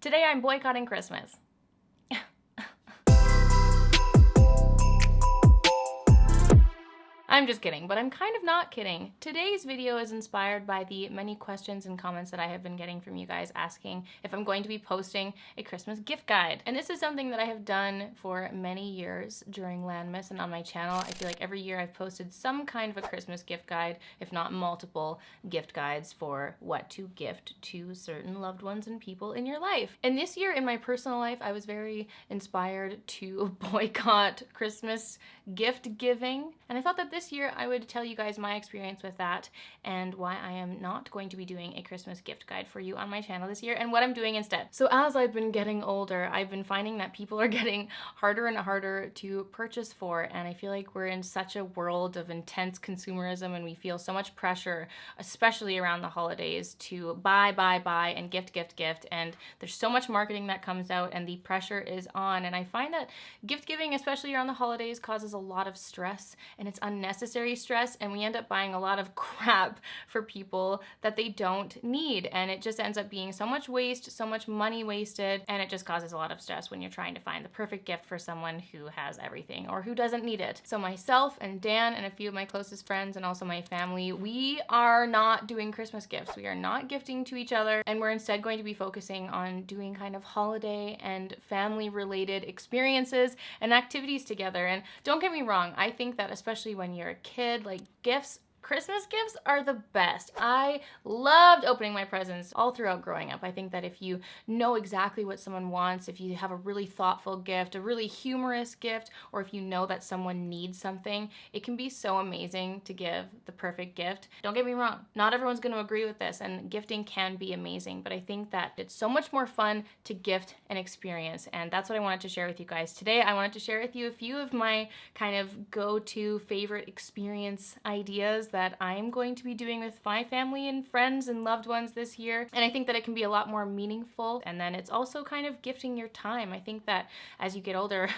Today I'm boycotting Christmas. I'm just kidding, but I'm kind of not kidding. Today's video is inspired by the many questions and comments that I have been getting from you guys asking if I'm going to be posting a Christmas gift guide. And this is something that I have done for many years during LANMAS and on my channel. I feel like every year I've posted some kind of a Christmas gift guide, if not multiple gift guides for what to gift to certain loved ones and people in your life. And this year in my personal life, I was very inspired to boycott Christmas gift giving. And I thought that this year I would tell you guys my experience with that and why I am not going to be doing a Christmas gift guide for you on my channel this year and what I'm doing instead. So as I've been getting older, I've been finding that people are getting harder and harder to purchase for, and I feel like we're in such a world of intense consumerism and we feel so much pressure, especially around the holidays, to buy, and gift, and there's so much marketing that comes out and the pressure is on. And I find that gift giving, especially around the holidays, causes a lot of stress, and it's unnecessary stress, and we end up buying a lot of crap for people that they don't need, and it just ends up being so much waste, so much money wasted, and it just causes a lot of stress when you're trying to find the perfect gift for someone who has everything or who doesn't need it. So myself and Dan and a few of my closest friends and also my family, we are not doing Christmas gifts. We are not gifting to each other, and we're instead going to be focusing on doing kind of holiday and family related experiences and activities together. And don't get me wrong, I think that especially when you're a kid, like Christmas gifts are the best. I loved opening my presents all throughout growing up. I think that if you know exactly what someone wants, if you have a really thoughtful gift, a really humorous gift, or if you know that someone needs something, it can be so amazing to give the perfect gift. Don't get me wrong, not everyone's going to agree with this, and gifting can be amazing, but I think that it's so much more fun to gift an experience, and that's what I wanted to share with you guys today. I wanted to share with you a few of my kind of go-to favorite experience ideas that I'm going to be doing with my family and friends and loved ones this year. And I think that it can be a lot more meaningful. And then it's also kind of gifting your time. I think that as you get older,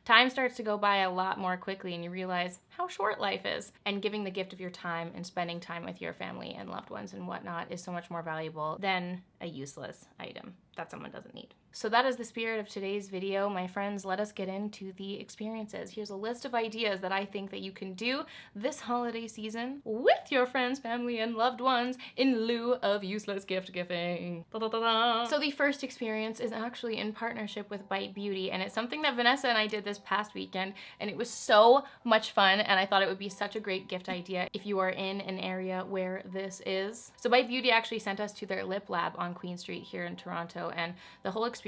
time starts to go by a lot more quickly and you realize how short life is. And giving the gift of your time and spending time with your family and loved ones and whatnot is so much more valuable than a useless item that someone doesn't need. So that is the spirit of today's video. My friends, let us get into the experiences. Here's a list of ideas that I think that you can do this holiday season with your friends, family, and loved ones in lieu of useless gift giving. So the first experience is actually in partnership with Bite Beauty, and it's something that Vanessa and I did this past weekend, and it was so much fun, and I thought it would be such a great gift idea if you are in an area where this is. So Bite Beauty actually sent us to their lip lab on Queen Street here in Toronto, and the whole experience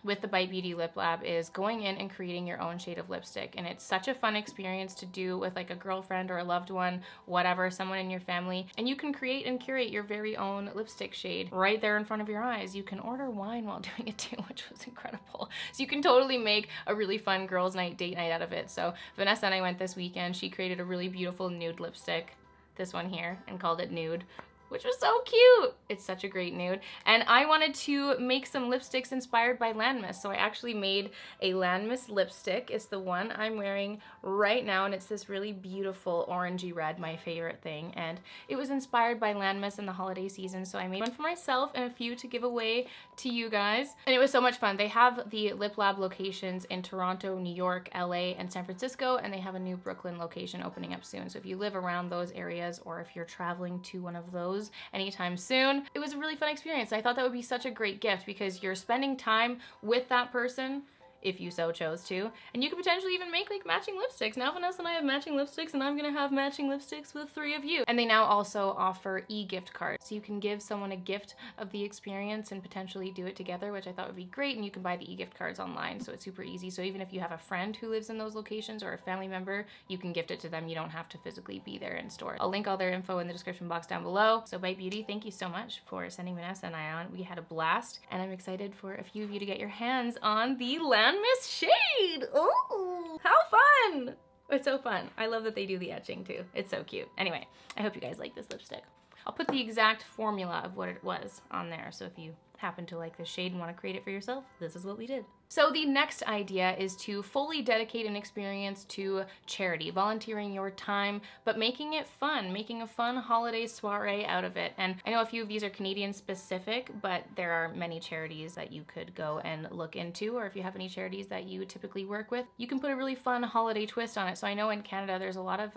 with the Bite Beauty Lip Lab is going in and creating your own shade of lipstick. And it's such a fun experience to do with like a girlfriend or a loved one, whatever, someone in your family. And you can create and curate your very own lipstick shade right there in front of your eyes. You can order wine while doing it too, which was incredible. So you can totally make a really fun girls' night, date night out of it. So Vanessa and I went this weekend. She created a really beautiful nude lipstick, this one here, and called it Nude, which was so cute. It's such a great nude. And I wanted to make some lipsticks inspired by LANMAS. So I actually made a LANMAS lipstick. It's the one I'm wearing right now, and it's this really beautiful orangey red, my favorite thing. And it was inspired by LANMAS in the holiday season. So I made one for myself and a few to give away to you guys. And it was so much fun. They have the Lip Lab locations in Toronto, New York, LA, and San Francisco, and they have a new Brooklyn location opening up soon. So if you live around those areas, or if you're traveling to one of those anytime soon, it was a really fun experience. I thought that would be such a great gift because you're spending time with that person if you so chose to. And you could potentially even make like matching lipsticks. Now Vanessa and I have matching lipsticks, and I'm gonna have matching lipsticks with 3 of you. And they now also offer e-gift cards. So you can give someone a gift of the experience and potentially do it together, which I thought would be great. And you can buy the e-gift cards online, so it's super easy. So even if you have a friend who lives in those locations or a family member, you can gift it to them. You don't have to physically be there in store. I'll link all their info in the description box down below. So Bite Beauty, thank you so much for sending Vanessa and I on. We had a blast, and I'm excited for a few of you to get your hands on the LANMAS shade. Oh, how fun! It's so fun. I love that they do the etching too. It's so cute. Anyway, I hope you guys like this lipstick. I'll put the exact formula of what it was on there, so if you happen to like this shade and want to create it for yourself, this is what we did. So the next idea is to fully dedicate an experience to charity, volunteering your time, but making it fun, making a fun holiday soiree out of it. And I know a few of these are Canadian specific, but there are many charities that you could go and look into, or if you have any charities that you typically work with, you can put a really fun holiday twist on it. So I know in Canada there's a lot of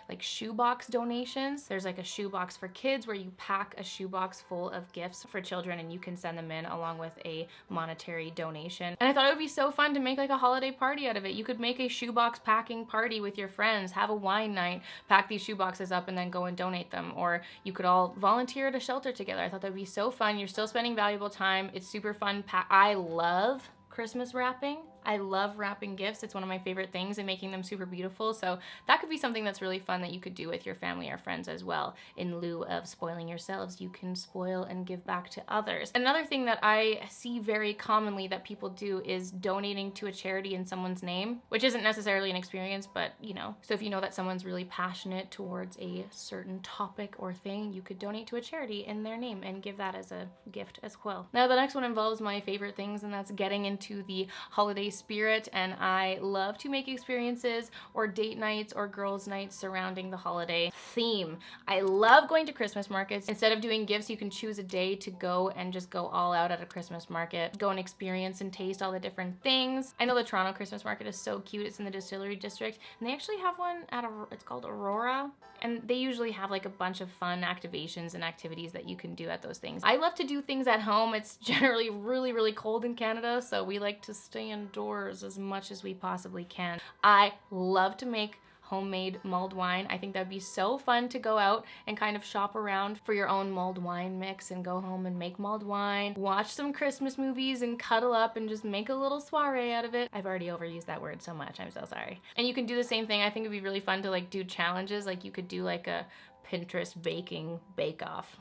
like shoebox donations. There's like a shoebox for kids where you pack a shoebox full of gifts for children and you can send them in along with a monetary donation. And I thought it would be so fun to make like a holiday party out of it. You could make a shoebox packing party with your friends, have a wine night, pack these shoeboxes up and then go and donate them. Or you could all volunteer at a shelter together. I thought that would be so fun. You're still spending valuable time. It's super fun. I love Christmas wrapping. I love wrapping gifts. It's one of my favorite things and making them super beautiful. So that could be something that's really fun that you could do with your family or friends as well. In lieu of spoiling yourselves, you can spoil and give back to others. Another thing that I see very commonly that people do is donating to a charity in someone's name, which isn't necessarily an experience, but you know. So if you know that someone's really passionate towards a certain topic or thing, you could donate to a charity in their name and give that as a gift as well. Now the next one involves my favorite things, and that's getting into the holiday spirit, and I love to make experiences or date nights or girls' nights surrounding the holiday theme. I love going to Christmas markets. Instead of doing gifts, you can choose a day to go and just go all out at a Christmas market. Go and experience and taste all the different things. I know the Toronto Christmas market is so cute. It's in the Distillery District, and they actually have one at it's called Aurora, and they usually have like a bunch of fun activations and activities that you can do at those things. I love to do things at home. It's generally really cold in Canada, so we like to stay indoors as much as we possibly can. I love to make homemade mulled wine. I think that'd be so fun to go out and kind of shop around for your own mulled wine mix and go home and make mulled wine, watch some Christmas movies and cuddle up and just make a little soiree out of it. I've already overused that word so much, I'm so sorry. And you can do the same thing. I think it'd be really fun to like do challenges. Like you could do like a Pinterest baking bake-off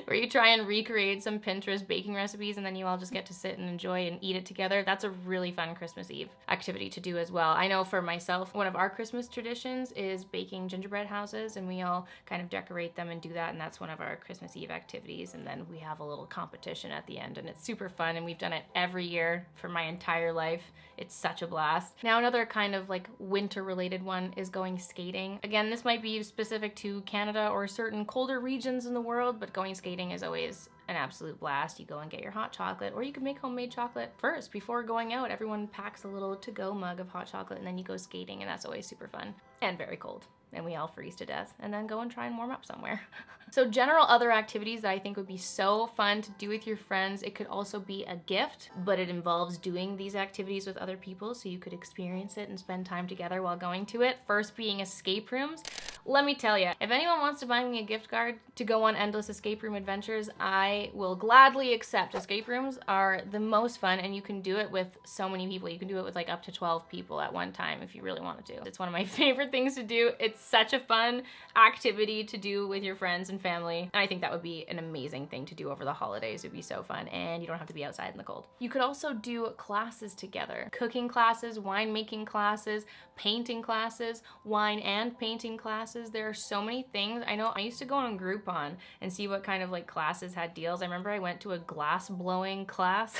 where you try and recreate some Pinterest baking recipes and then you all just get to sit and enjoy and eat it together. That's a really fun Christmas Eve activity to do as well. I know for myself, one of our Christmas traditions is baking gingerbread houses, and we all kind of decorate them and do that, and that's one of our Christmas Eve activities. And then we have a little competition at the end, and it's super fun, and we've done it every year for my entire life. It's such a blast. Now another kind of like winter related one is going skating. Again, this might be specific to Canada or certain colder regions in the world, but going skating is always an absolute blast. You go and get your hot chocolate, or you can make homemade chocolate first before going out. Everyone packs a little to-go mug of hot chocolate and then you go skating, and that's always super fun and very cold. And we all freeze to death and then go and try and warm up somewhere. So general other activities that I think would be so fun to do with your friends. It could also be a gift, but it involves doing these activities with other people so you could experience it and spend time together while going to it. First being escape rooms. Let me tell you, if anyone wants to buy me a gift card to go on endless escape room adventures, I will gladly accept. Escape rooms are the most fun, and you can do it with so many people. You can do it with like up to 12 people at one time if you really want to. It's one of my favorite things to do. It's such a fun activity to do with your friends and family, and I think that would be an amazing thing to do over the holidays. It would be so fun, and you don't have to be outside in the cold. You could also do classes together. Cooking classes, winemaking classes, painting classes, wine and painting classes. There are so many things. I know I used to go on Groupon and see what kind of like classes had deals. I remember I went to a glass blowing class.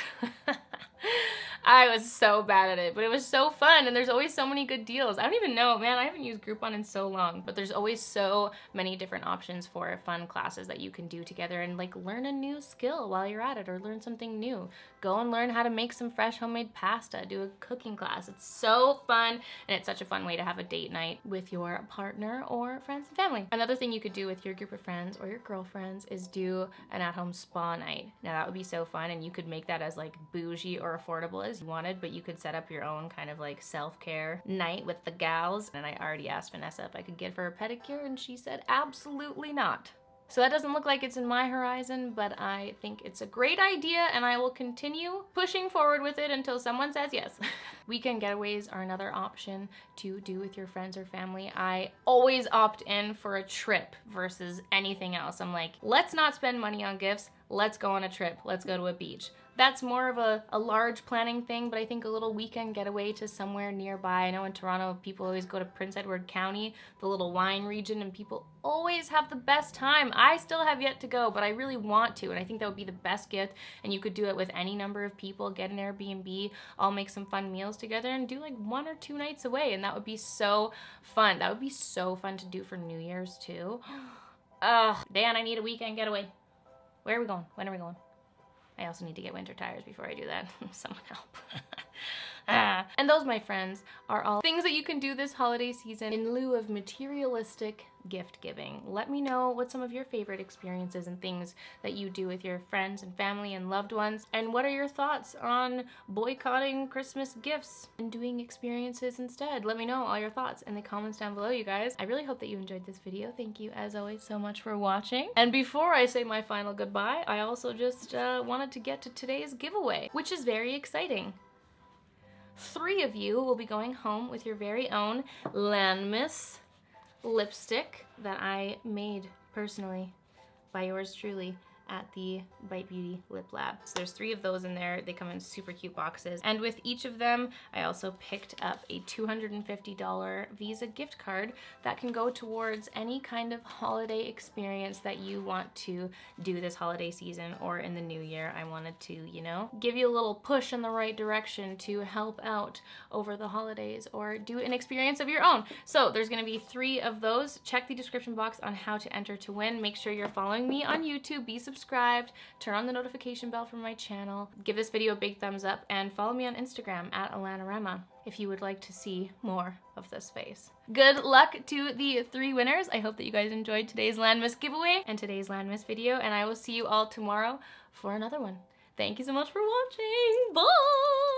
I was so bad at it, but it was so fun, and there's always so many good deals. I don't even know, man, I haven't used Groupon in so long, but there's always so many different options for fun classes that you can do together and like learn a new skill while you're at it, or learn something new. Go and learn how to make some fresh homemade pasta, do a cooking class. It's so fun, and it's such a fun way to have a date night with your partner or friends and family. Another thing you could do with your group of friends or your girlfriends is do an at-home spa night. Now that would be so fun, and you could make that as like bougie or affordable as you wanted, but you could set up your own kind of like self-care night with the gals. And I already asked Vanessa if I could give her a pedicure, and she said absolutely not. So that doesn't look like it's in my horizon, but I think it's a great idea, and I will continue pushing forward with it until someone says yes. Weekend getaways are another option to do with your friends or family. I always opt in for a trip versus anything else. I'm like, let's not spend money on gifts. Let's go on a trip. Let's go to a beach. that's more of a large planning thing, but I think a little weekend getaway to somewhere nearby. I know in Toronto, people always go to Prince Edward County, the little wine region, and people always have the best time. I still have yet to go, but I really want to, and I think that would be the best gift, and you could do it with any number of people, get an Airbnb, all make some fun meals together, and do like 1 or 2 nights away, and that would be so fun. That would be so fun to do for New Year's too. Dan, I need a weekend getaway. Where are we going? When are we going? I also need to get winter tires before I do that. Someone help. And those, my friends, are all things that you can do this holiday season in lieu of materialistic gift giving. Let me know what some of your favorite experiences and things that you do with your friends and family and loved ones. And what are your thoughts on boycotting Christmas gifts and doing experiences instead? Let me know all your thoughts in the comments down below, you guys. I really hope that you enjoyed this video. Thank you, as always, so much for watching. And before I say my final goodbye, I also just wanted to get to today's giveaway, which is very exciting. 3 of you will be going home with your very own LANMAS lipstick that I made personally by yours truly at the Bite Beauty Lip Lab. So there's 3 of those in there. They come in super cute boxes. And with each of them, I also picked up a $250 Visa gift card that can go towards any kind of holiday experience that you want to do this holiday season or in the new year. I wanted to, you know, give you a little push in the right direction to help out over the holidays or do an experience of your own. So there's gonna be 3 of those. Check the description box on how to enter to win. Make sure you're following me on YouTube. Be subscribed, turn on the notification bell for my channel, give this video a big thumbs up, and follow me on Instagram at @AlanaRama if you would like to see more of this face. Good luck to the 3 winners. I hope that you guys enjoyed today's LANMAS giveaway and today's LANMAS video, and I will see you all tomorrow for another one. Thank you so much for watching. Bye!